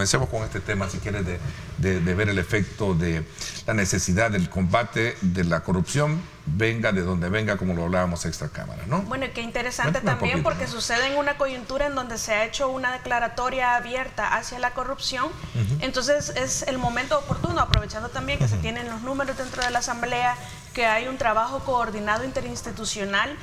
comencemos con este tema, si quieres, de ver el efecto de la necesidad del combate de la corrupción, venga de donde venga, como lo hablábamos extra cámara, ¿no? Bueno, y qué interesante también, porque sucede en una coyuntura en donde se ha hecho una declaratoria abierta hacia la corrupción. Entonces es el momento oportuno, aprovechando también que se tienen los números dentro de la Asamblea, que hay un trabajo coordinado interinstitucional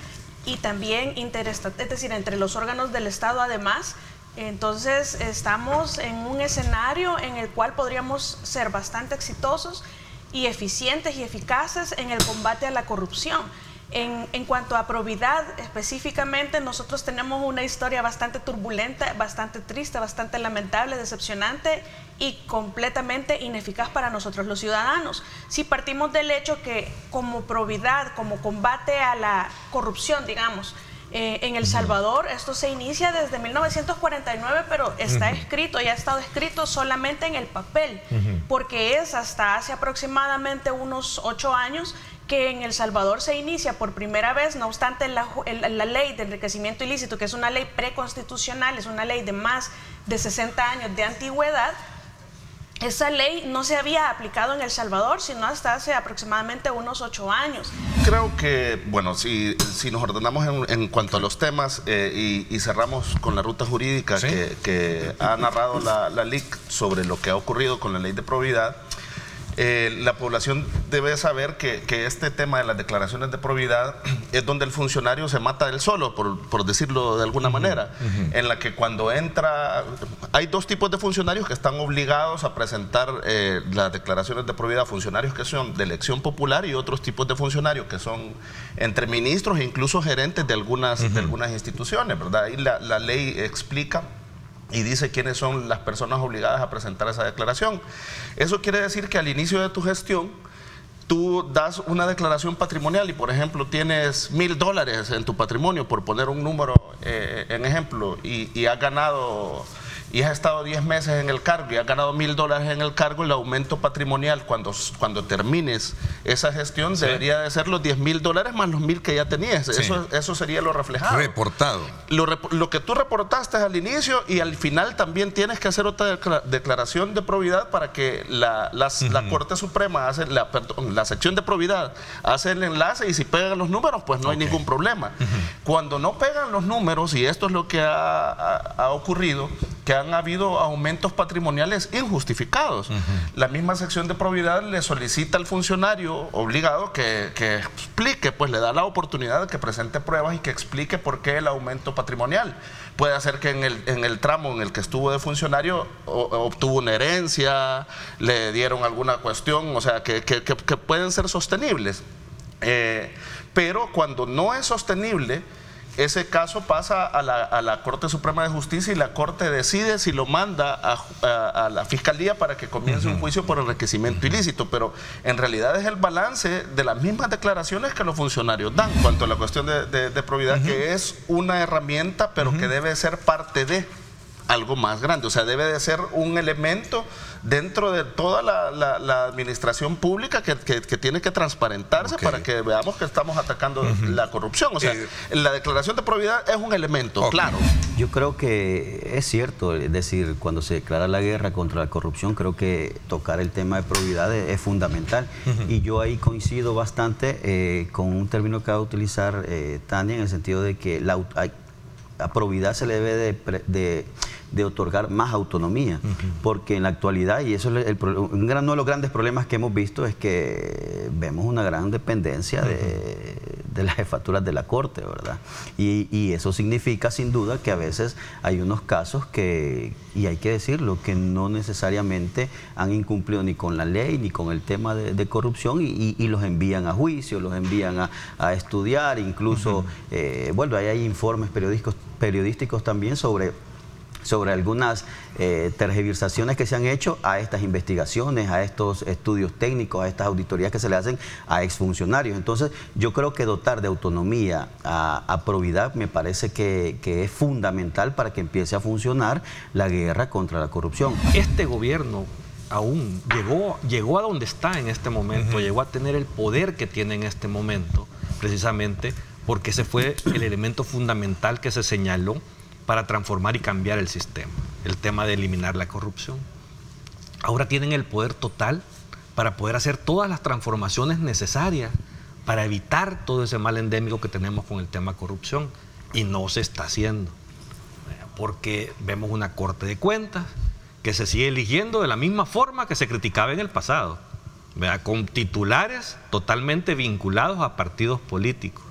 y también interestatal, es decir, entre los órganos del Estado además. Entonces estamos en un escenario en el cual podríamos ser bastante exitosos y eficientes y eficaces en el combate a la corrupción. En cuanto a probidad, específicamente, nosotros tenemos una historia bastante turbulenta, bastante triste, bastante lamentable, decepcionante y completamente ineficaz para nosotros los ciudadanos. Si partimos del hecho que como probidad, como combate a la corrupción, digamos, en El Salvador, esto se inicia desde 1949, pero está escrito y ha estado escrito solamente en el papel, porque es hasta hace aproximadamente unos 8 años que en El Salvador se inicia por primera vez. No obstante, la ley de enriquecimiento ilícito, que es una ley preconstitucional, es una ley de más de 60 años de antigüedad, esa ley no se había aplicado en El Salvador sino hasta hace aproximadamente unos 8 años. Creo que, bueno, si nos ordenamos en cuanto a los temas y cerramos con la ruta jurídica, ¿sí?, que ha narrado la LIC sobre lo que ha ocurrido con la ley de probidad, la población debe saber que este tema de las declaraciones de probidad es donde el funcionario se mata él solo, por decirlo de alguna manera, en la que cuando entra, hay dos tipos de funcionarios que están obligados a presentar las declaraciones de probidad: funcionarios que son de elección popular y otros tipos de funcionarios que son entre ministros e incluso gerentes de algunas instituciones, ¿verdad? Ahí la ley explica y dice quiénes son las personas obligadas a presentar esa declaración. Eso quiere decir que al inicio de tu gestión tú das una declaración patrimonial y, por ejemplo, tienes $1000 en tu patrimonio, por poner un número en ejemplo, y has ganado y has estado 10 meses en el cargo y has ganado $1000 en el cargo, el aumento patrimonial cuando termines esa gestión, ¿sí?, debería de ser los $10,000 más los 1000 que ya tenías. Sí. Eso sería lo reflejado. Reportado. Lo que tú reportaste al inicio, y al final también tienes que hacer otra declaración de probidad para que la Corte Suprema hace la sección de probidad hace el enlace, y si pegan los números, pues no hay ningún problema. Cuando no pegan los números, y esto es lo que ha ocurrido, que han habido aumentos patrimoniales injustificados. La misma sección de probidad le solicita al funcionario obligado que explique, pues le da la oportunidad de que presente pruebas y que explique por qué el aumento patrimonial. Puede ser que en el tramo en el que estuvo de funcionario obtuvo una herencia, le dieron alguna cuestión, o sea, que pueden ser sostenibles. Pero cuando no es sostenible, ese caso pasa a la Corte Suprema de Justicia, y la Corte decide si lo manda a la Fiscalía para que comience un juicio por enriquecimiento ilícito. Pero en realidad es el balance de las mismas declaraciones que los funcionarios dan. En cuanto a la cuestión de probidad, que es una herramienta, pero que debe ser parte de algo más grande, o sea, debe de ser un elemento dentro de toda la administración pública que tiene que transparentarse para que veamos que estamos atacando la corrupción. O sea, la declaración de probidad es un elemento, claro. Yo creo que es cierto, es decir, cuando se declara la guerra contra la corrupción, creo que tocar el tema de probidad es fundamental. Y yo ahí coincido bastante con un término que va a utilizar Tania, en el sentido de que a probidad se le debe de otorgar más autonomía, porque en la actualidad, y eso es uno de los grandes problemas que hemos visto, es que vemos una gran dependencia de las jefaturas de la Corte, ¿verdad? Y eso significa sin duda que a veces hay unos casos que, y hay que decirlo, que no necesariamente han incumplido ni con la ley ni con el tema de corrupción, y los envían a juicio, los envían a estudiar, incluso, bueno, ahí hay informes periodísticos también sobre algunas tergiversaciones que se han hecho a estas investigaciones, a estos estudios técnicos, a estas auditorías que se le hacen a exfuncionarios. Entonces, yo creo que dotar de autonomía a probidad me parece que es fundamental para que empiece a funcionar la guerra contra la corrupción. Este gobierno aún llegó a donde está en este momento, llegó a tener el poder que tiene en este momento, precisamente porque ese fue el elemento fundamental que se señaló para transformar y cambiar el sistema. el tema de eliminar la corrupción. Ahora tienen el poder total para poder hacer todas las transformaciones necesarias para evitar todo ese mal endémico que tenemos con el tema corrupción, y no se está haciendo, porque vemos una Corte de Cuentas que se sigue eligiendo de la misma forma que se criticaba en el pasado, ¿verdad? Con titulares totalmente vinculados a partidos políticos.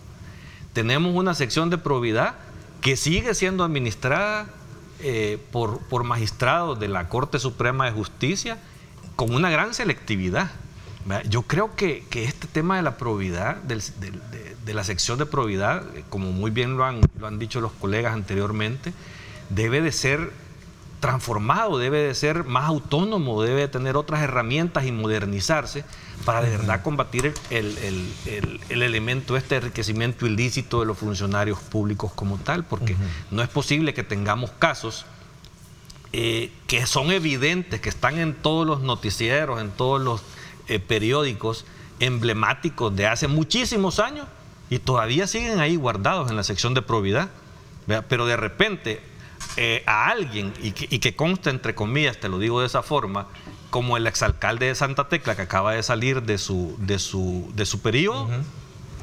Tenemos una sección de probidad que sigue siendo administrada por magistrados de la Corte Suprema de Justicia con una gran selectividad. Yo creo que este tema de la probidad, de la sección de probidad, como muy bien lo han dicho los colegas anteriormente, debe de ser transformado, debe de ser más autónomo, debe de tener otras herramientas y modernizarse para de verdad combatir el elemento de enriquecimiento ilícito de los funcionarios públicos como tal, porque no es posible que tengamos casos que son evidentes, que están en todos los noticieros, en todos los periódicos emblemáticos de hace muchísimos años, y todavía siguen ahí guardados en la sección de probidad, ¿verdad? Pero de repente a alguien, y que consta entre comillas, te lo digo de esa forma, como el exalcalde de Santa Tecla que acaba de salir de su periodo,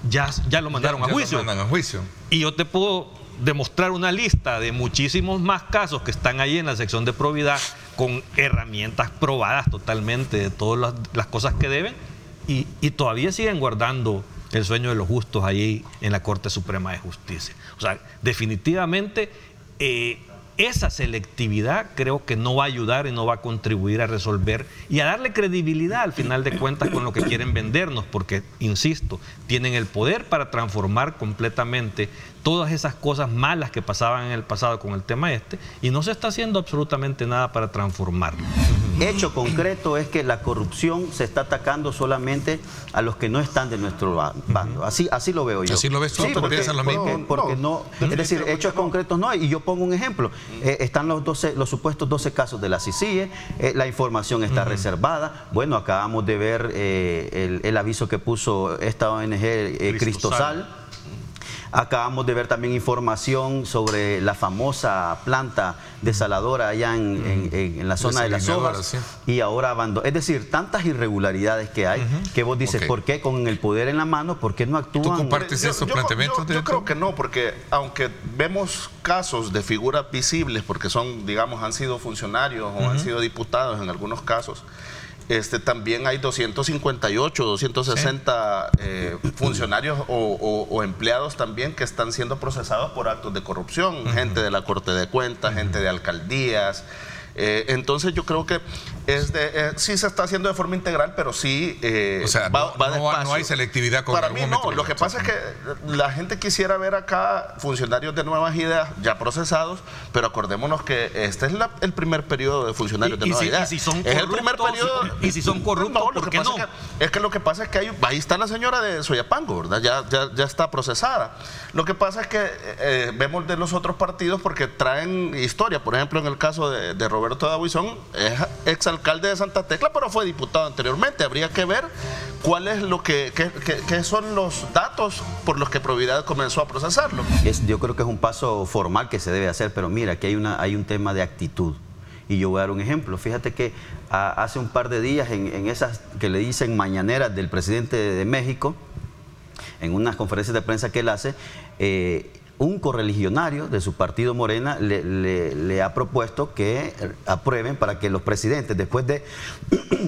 ya lo mandaron a juicio. Lo mandan a juicio. Y yo te puedo demostrar una lista de muchísimos más casos que están ahí en la sección de probidad con herramientas probadas totalmente de todas las cosas que deben, y todavía siguen guardando el sueño de los justos ahí en la Corte Suprema de Justicia. O sea, definitivamente esa selectividad creo que no va a ayudar y no va a contribuir a resolver y a darle credibilidad al final de cuentas con lo que quieren vendernos, porque, insisto, tienen el poder para transformar completamente todas esas cosas malas que pasaban en el pasado con el tema y no se está haciendo absolutamente nada para transformarlo. Hecho concreto es que la corrupción se está atacando solamente a los que no están de nuestro bando. Así lo veo yo. ¿Así lo ves tú? Sí, ¿Tú piensas lo mismo? Porque no, es decir, hechos concretos no hay. Y yo pongo un ejemplo. Están los supuestos 12 casos de la CICIE, la información está reservada. Bueno, acabamos de ver el aviso que puso esta ONG Cristosal. Acabamos de ver también información sobre la famosa planta desaladora allá en la zona de Las Hojas, sí. Y ahora abandonó. Es decir, tantas irregularidades que hay que vos dices, ¿por qué con el poder en la mano? ¿Por qué no actúan? ¿Tú compartes esos planteamientos? Yo creo que no, porque aunque vemos casos de figuras visibles, porque son, digamos, han sido funcionarios o han sido diputados en algunos casos, también hay 258, 260 funcionarios o empleados también que están siendo procesados por actos de corrupción, gente de la Corte de Cuentas, gente de alcaldías. Entonces yo creo que sí se está haciendo de forma integral, pero sí o sea, no hay selectividad con para mí no, lo que pasa es que la gente quisiera ver acá funcionarios de nuevas ideas ya procesados, pero acordémonos que este es el primer periodo de funcionarios de nuevas ideas. Y si son corruptos, el primer periodo, y si son corruptos, ¿por qué no? Es que lo que pasa es que ahí está la señora de Soyapango, ¿verdad? Ya está procesada. Lo que pasa es que vemos de los otros partidos porque traen historia. Por ejemplo, en el caso de Roberto Dabuizón, es exalcalde de Santa Tecla, pero fue diputado anteriormente. Habría que ver cuál es qué son los datos por los que Probidad comenzó a procesarlo. Yo creo que es un paso formal que se debe hacer, pero mira, aquí hay un tema de actitud. Y yo voy a dar un ejemplo. Fíjate que hace un par de días en esas que le dicen mañaneras del presidente de México, en unas conferencias de prensa que él hace, un correligionario de su partido Morena le ha propuesto que aprueben para que los presidentes, después de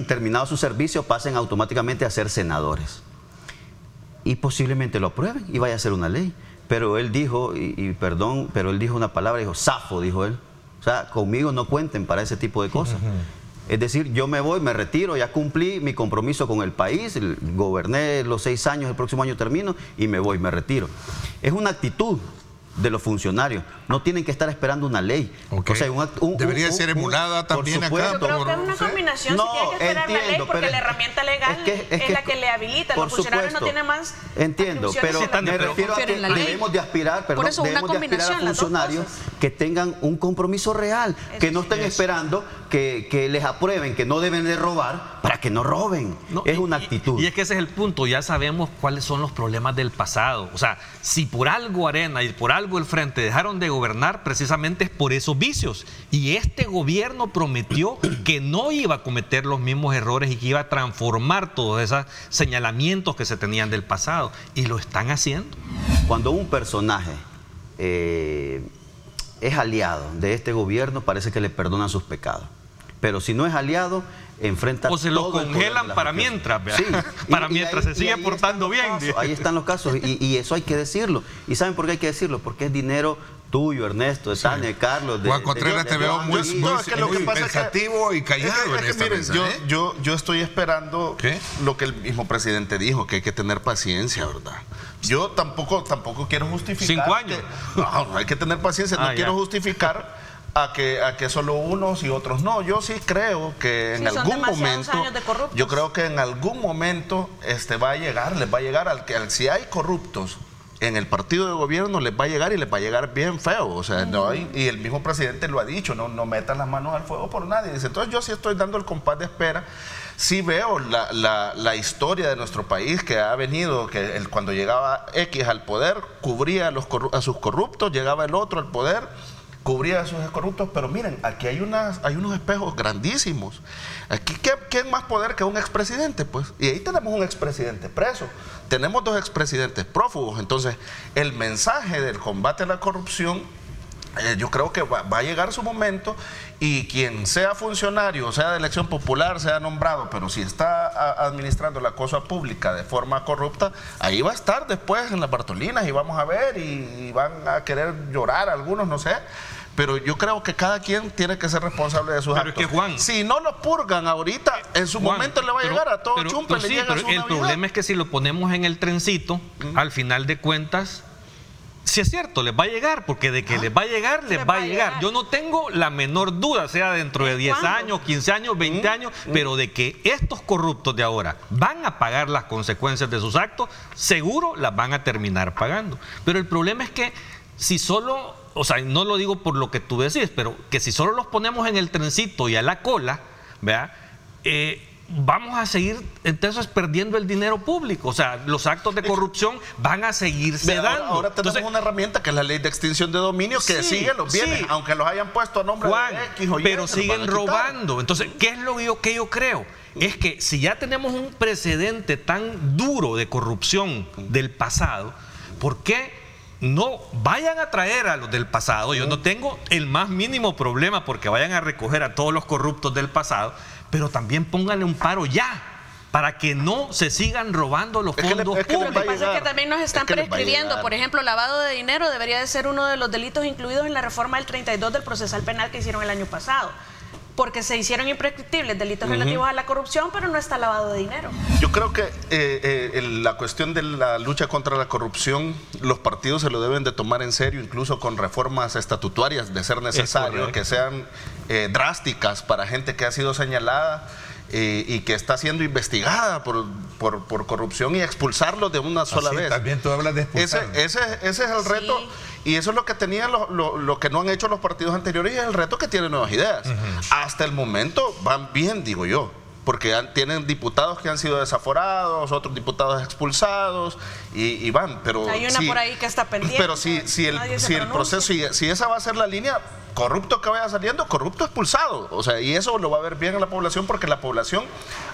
terminado su servicio, pasen automáticamente a ser senadores. Y posiblemente lo aprueben y vaya a ser una ley. Pero él dijo, pero él dijo una palabra, dijo, zafo, dijo él. O sea, conmigo no cuenten para ese tipo de cosas. Es decir, yo me voy, me retiro, ya cumplí mi compromiso con el país, goberné los 6 años, el próximo año termino y me voy, me retiro. Es una actitud de los funcionarios, no tienen que estar esperando una ley. Okay. O sea, debería ser emulada también acá. Yo creo que es una combinación, no, si tiene que esperar la ley, porque la herramienta legal es la que le habilita. Los funcionarios no tienen más. Entiendo, pero me refiero a que debemos de aspirar, a funcionarios que tengan un compromiso real, que no estén esperando que les aprueben que no deben de robar para que no roben. No, es una actitud. Y es que ese es el punto, ya sabemos cuáles son los problemas del pasado. O sea, si por algo Arena y por algo el Frente dejaron de gobernar, precisamente es por esos vicios. Y este gobierno prometió que no iba a cometer los mismos errores y que iba a transformar todos esos señalamientos que se tenían del pasado. Y lo están haciendo. Cuando un personaje es aliado de este gobierno, parece que le perdonan sus pecados. Pero si no es aliado, enfrenta o se lo congelan para mientras, sí, para mientras se sigue portando bien. Ahí están los casos y eso hay que decirlo. ¿Y saben por qué hay que decirlo? Porque es dinero tuyo, Ernesto, de Tania, de Carlos. Juan Contreras te veo muy pensativo y callado en esta mesa. Yo estoy esperando lo que el mismo presidente dijo, que hay que tener paciencia, ¿verdad? Yo tampoco quiero justificar. 5 años. No, hay que tener paciencia. No quiero justificar a que solo unos y otros no. Yo sí creo que en algún momento, yo creo que en algún momento les va a llegar si hay corruptos en el partido de gobierno, les va a llegar y les va a llegar bien feo. O sea, no hay, y el mismo presidente lo ha dicho, no metan las manos al fuego por nadie. Dice, entonces yo sí estoy dando el compás de espera. Sí veo la historia de nuestro país que ha venido, que cuando llegaba X al poder, cubría a sus corruptos, llegaba el otro al poder, cubría a sus corruptos, pero miren, aquí hay unos espejos grandísimos. Aquí, ¿quién más poder que un expresidente? Pues, y ahí tenemos un expresidente preso, tenemos 2 expresidentes prófugos. Entonces, el mensaje del combate a la corrupción, yo creo que va a llegar su momento, y quien sea funcionario, sea de elección popular, sea nombrado, pero si está administrando la cosa pública de forma corrupta, ahí va a estar después en las Bartolinas y vamos a ver y van a querer llorar algunos, no sé. Pero yo creo que cada quien tiene que ser responsable de sus actos. Es que, Juan, si no lo purgan ahorita, en su momento le va a llegar a todo chumpe. Pero el problema es que si lo ponemos en el trencito, al final de cuentas, sí es cierto, les va a llegar, porque de que les va a llegar, les va a llegar. Yo no tengo la menor duda, sea dentro de 10 años, 15 años, 20 años, pero de que estos corruptos de ahora van a pagar las consecuencias de sus actos, seguro las van a terminar pagando. Pero el problema es que si solo, o sea, no lo digo por lo que tú decís, pero que si solo los ponemos en el trencito y a la cola, ¿verdad? Vamos a seguir entonces perdiendo el dinero público. O sea, los actos de corrupción van a seguirse dando. Ahora tenemos una herramienta que es la ley de extinción de dominio, que sigue los bienes, aunque los hayan puesto a nombre de X o Y. Pero siguen robando. Entonces, ¿qué es lo que yo creo? Es que si ya tenemos un precedente tan duro de corrupción del pasado, ¿por qué no vayan a traer a los del pasado? Yo no tengo el más mínimo problema porque vayan a recoger a todos los corruptos del pasado, pero también pónganle un paro ya, para que no se sigan robando los fondos públicos. Lo que pasa es que también nos están prescribiendo. Por ejemplo, lavado de dinero debería de ser uno de los delitos incluidos en la reforma del 32 del procesal penal que hicieron el año pasado, porque se hicieron imprescriptibles delitos relativos a la corrupción, pero no está lavado de dinero. Yo creo que la cuestión de la lucha contra la corrupción, los partidos se lo deben de tomar en serio, incluso con reformas estatutarias, de ser necesario, que sean drásticas para gente que ha sido señalada y que está siendo investigada por corrupción, y expulsarlos de una sola vez. También tú hablas de expulsar. Ese es el reto. Y eso es lo que tenían lo que no han hecho los partidos anteriores, y es el reto que tienen Nuevas Ideas. Hasta el momento van bien, digo yo, porque tienen diputados que han sido desaforados, otros diputados expulsados, y van. Pero hay una por ahí que está pendiente. Pero si el proceso, si esa va a ser la línea, corrupto que vaya saliendo, corrupto expulsado. O sea, y eso lo va a ver bien en la población, porque la población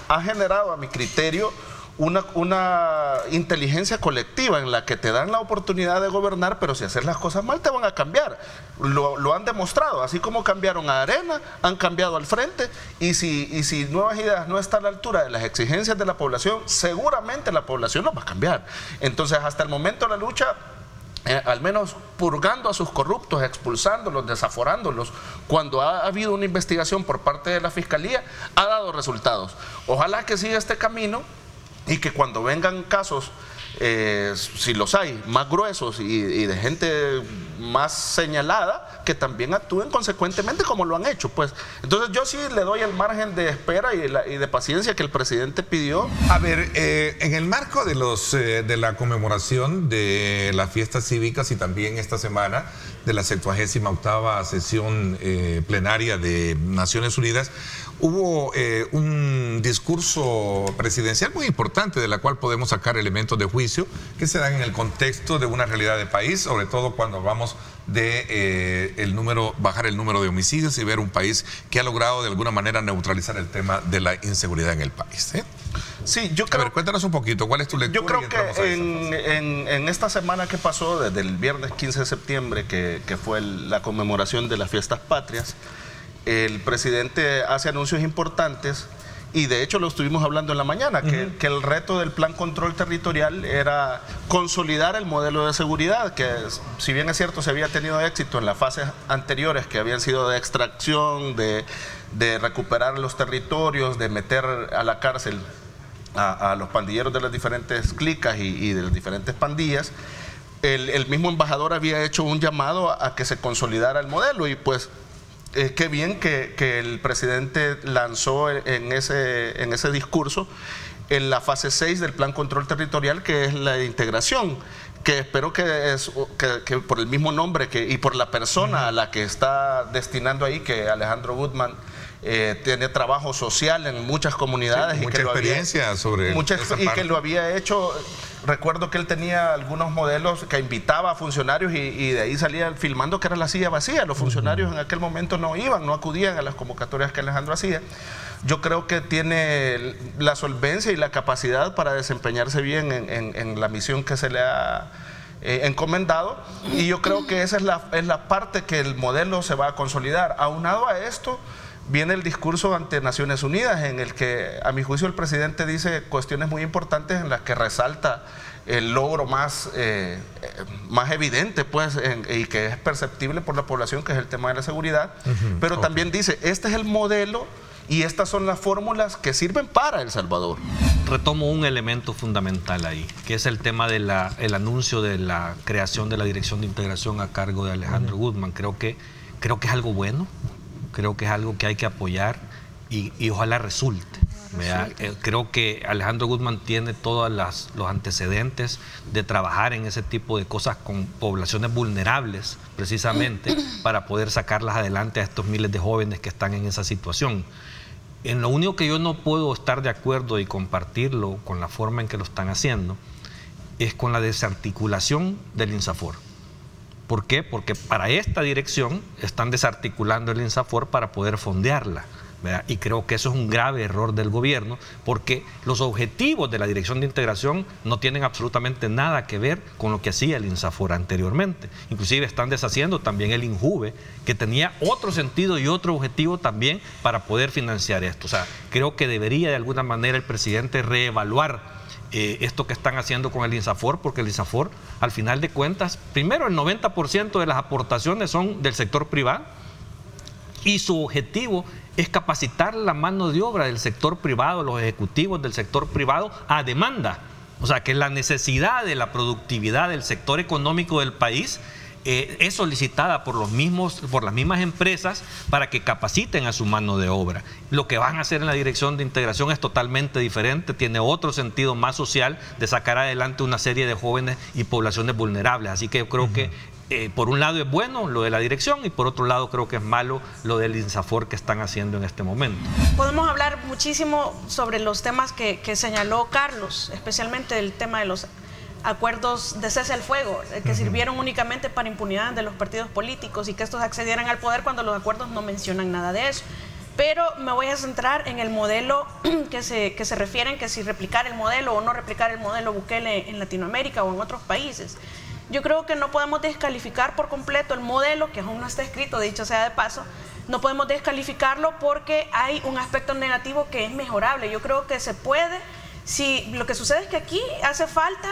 ha generado, a mi criterio, una inteligencia colectiva en la que te dan la oportunidad de gobernar, pero si haces las cosas mal te van a cambiar. Lo han demostrado, así como cambiaron a Arena, han cambiado al Frente, y si Nuevas Ideas no está a la altura de las exigencias de la población, seguramente la población no va a cambiar. Entonces, hasta el momento la lucha, al menos purgando a sus corruptos, expulsándolos, desaforándolos, cuando ha habido una investigación por parte de la Fiscalía, ha dado resultados. Ojalá que siga este camino, y que cuando vengan casos, si los hay, más gruesos y de gente más señalada, que también actúen consecuentemente como lo han hecho, pues. Entonces yo sí le doy el margen de espera y de paciencia que el presidente pidió. A ver, en el marco de la conmemoración de las fiestas cívicas y también esta semana de la 78ª sesión plenaria de Naciones Unidas, hubo un discurso presidencial muy importante de la cual podemos sacar elementos de juicio que se dan en el contexto de una realidad de país, sobre todo cuando hablamos de bajar el número de homicidios y ver un país que ha logrado de alguna manera neutralizar el tema de la inseguridad en el país. Sí, yo creo... A ver, cuéntanos un poquito, ¿cuál es tu lectura? Yo creo que en esta semana que pasó, desde el viernes 15 de septiembre, que fue la conmemoración de las fiestas patrias, el presidente hace anuncios importantes y de hecho lo estuvimos hablando en la mañana, que el reto del plan control territorial era consolidar el modelo de seguridad, que si bien es cierto se había tenido éxito en las fases anteriores que habían sido de extracción, de recuperar los territorios, de meter a la cárcel a los pandilleros de las diferentes clicas y de las diferentes pandillas, el mismo embajador había hecho un llamado a que se consolidara el modelo y pues qué bien que el presidente lanzó en ese discurso en la fase 6 del plan control territorial, que es la integración, que espero que por el mismo nombre y por la persona a la que está destinando ahí, que Alejandro Guzmán tiene trabajo social en muchas comunidades, sí, mucha experiencia sobre y que lo había hecho. Recuerdo que él tenía algunos modelos que invitaba a funcionarios y de ahí salía filmando que era la silla vacía. Los funcionarios en aquel momento no acudían a las convocatorias que Alejandro hacía. Yo creo que tiene la solvencia y la capacidad para desempeñarse bien en la misión que se le ha encomendado, y yo creo que esa es la parte que el modelo se va a consolidar. Aunado a esto, viene el discurso ante Naciones Unidas, en el que, a mi juicio, el presidente dice cuestiones muy importantes en las que resalta el logro más evidente, pues, y que es perceptible por la población, que es el tema de la seguridad. Pero también dice, este es el modelo y estas son las fórmulas que sirven para El Salvador. Retomo un elemento fundamental ahí, que es el tema del anuncio de la creación de la Dirección de Integración a cargo de Alejandro Guzmán. Creo que es algo bueno. Creo que es algo que hay que apoyar y ojalá resulte. Creo que Alejandro Guzmán tiene todos los antecedentes de trabajar en ese tipo de cosas con poblaciones vulnerables, precisamente, para poder sacarlas adelante a estos miles de jóvenes que están en esa situación. En lo único que yo no puedo estar de acuerdo y compartirlo con la forma en que lo están haciendo es con la desarticulación del INSAFOR. ¿Por qué? Porque para esta dirección están desarticulando el INSAFOR para poder fondearla, ¿verdad? Y creo que eso es un grave error del gobierno, porque los objetivos de la Dirección de Integración no tienen absolutamente nada que ver con lo que hacía el INSAFOR anteriormente. Inclusive están deshaciendo también el INJUVE, que tenía otro sentido y otro objetivo también para poder financiar esto. O sea, creo que debería de alguna manera el presidente reevaluar esto que están haciendo con el INSAFOR, porque el INSAFOR, al final de cuentas, primero el 90% de las aportaciones son del sector privado y su objetivo es capacitar la mano de obra del sector privado, los ejecutivos del sector privado a demanda. O sea, que la necesidad de la productividad del sector económico del país es solicitada por las mismas empresas para que capaciten a su mano de obra. Lo que van a hacer en la Dirección de Integración es totalmente diferente, tiene otro sentido más social de sacar adelante una serie de jóvenes y poblaciones vulnerables. Así que yo creo que por un lado es bueno lo de la dirección y por otro lado creo que es malo lo del INSAFOR que están haciendo en este momento. Podemos hablar muchísimo sobre los temas que señaló Carlos, especialmente el tema de los acuerdos de cese al fuego, que sirvieron únicamente para impunidad de los partidos políticos y que estos accedieran al poder cuando los acuerdos no mencionan nada de eso. Pero me voy a centrar en el modelo que se refieren, que si replicar el modelo o no replicar el modelo Bukele en Latinoamérica o en otros países. Yo creo que no podemos descalificar por completo el modelo, que aún no está escrito, dicho sea de paso. No podemos descalificarlo porque hay un aspecto negativo que es mejorable. Yo creo que se puede. Si lo que sucede es que aquí hace falta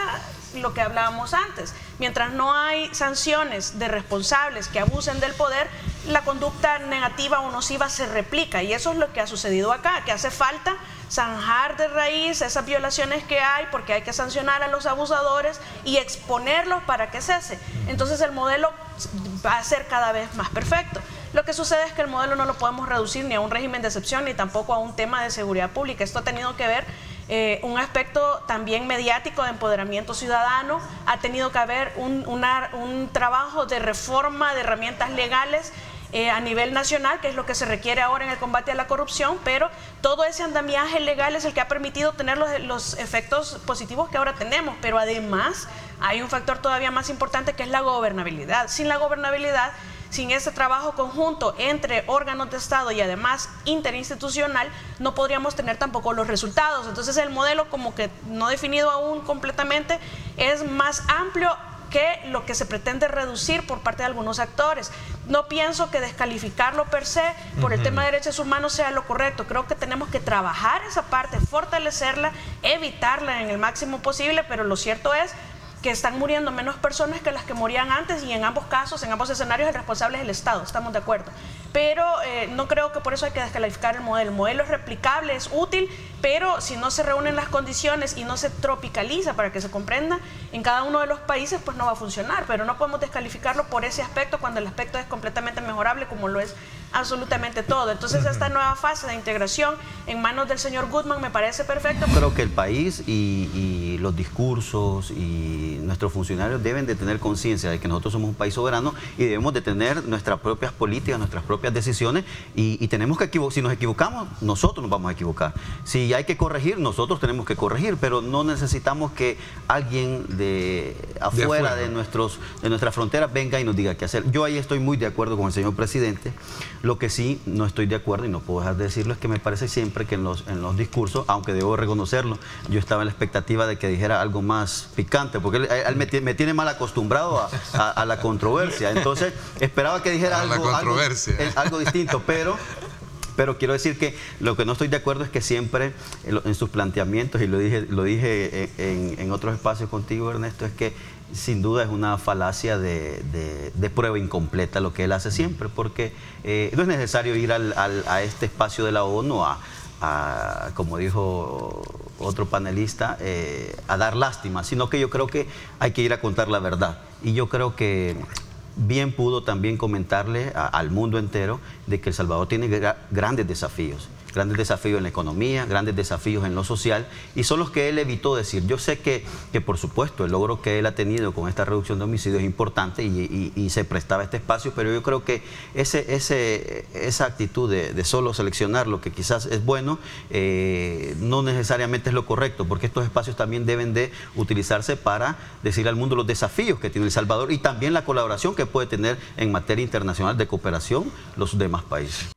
es lo que hablábamos antes. Mientras no hay sanciones de responsables que abusen del poder, la conducta negativa o nociva se replica, y eso es lo que ha sucedido acá, que hace falta zanjar de raíz esas violaciones que hay, porque hay que sancionar a los abusadores y exponerlos para que cese. Entonces el modelo va a ser cada vez más perfecto. Lo que sucede es que el modelo no lo podemos reducir ni a un régimen de excepción ni tampoco a un tema de seguridad pública. Esto ha tenido que ver un aspecto también mediático de empoderamiento ciudadano, ha tenido que haber un trabajo de reforma de herramientas legales a nivel nacional, que es lo que se requiere ahora en el combate a la corrupción, pero todo ese andamiaje legal es el que ha permitido tener los efectos positivos que ahora tenemos. Pero además hay un factor todavía más importante, que es la gobernabilidad. Sin la gobernabilidad, sin ese trabajo conjunto entre órganos de Estado y además interinstitucional, no podríamos tener tampoco los resultados. Entonces el modelo, como que no definido aún completamente, es más amplio que lo que se pretende reducir por parte de algunos actores. No pienso que descalificarlo per se por el tema de derechos humanos sea lo correcto. Creo que tenemos que trabajar esa parte, fortalecerla, evitarla en el máximo posible, pero lo cierto es que están muriendo menos personas que las que morían antes, y en ambos casos, en ambos escenarios, el responsable es el Estado, estamos de acuerdo. Pero no creo que por eso hay que descalificar el modelo. El modelo es replicable, es útil, pero si no se reúnen las condiciones y no se tropicaliza para que se comprenda en cada uno de los países, pues no va a funcionar. Pero no podemos descalificarlo por ese aspecto cuando el aspecto es completamente mejorable, como lo es absolutamente todo. Entonces esta nueva fase de integración en manos del señor Guzmán me parece perfecto. Creo que el país y los discursos y nuestros funcionarios deben de tener conciencia de que nosotros somos un país soberano y debemos de tener nuestras propias políticas, nuestras propias decisiones, y tenemos que si nos equivocamos, nosotros nos vamos a equivocar. Si hay que corregir, nosotros tenemos que corregir, pero no necesitamos que alguien de afuera de nuestras fronteras venga y nos diga qué hacer. Yo ahí estoy muy de acuerdo con el señor presidente. Lo que sí no estoy de acuerdo, y no puedo dejar de decirlo, es que me parece siempre que en los discursos, aunque debo reconocerlo, yo estaba en la expectativa de que dijera algo más picante, porque él me tiene mal acostumbrado a la controversia. Entonces esperaba que dijera algo distinto, pero quiero decir que lo que no estoy de acuerdo es que siempre en sus planteamientos, y lo dije en otros espacios contigo, Ernesto, es que sin duda es una falacia de prueba incompleta lo que él hace siempre, porque no es necesario ir a este espacio de la ONU como dijo otro panelista, a dar lástima, sino que yo creo que hay que ir a contar la verdad. Y yo creo que bien pudo también comentarle al mundo entero de que El Salvador tiene grandes desafíos en la economía, grandes desafíos en lo social, y son los que él evitó decir. Yo sé que por supuesto el logro que él ha tenido con esta reducción de homicidios es importante y se prestaba este espacio, pero yo creo que esa actitud de solo seleccionar lo que quizás es bueno, no necesariamente es lo correcto, porque estos espacios también deben de utilizarse para decir al mundo los desafíos que tiene El Salvador y también la colaboración que puede tener en materia internacional de cooperación los demás países.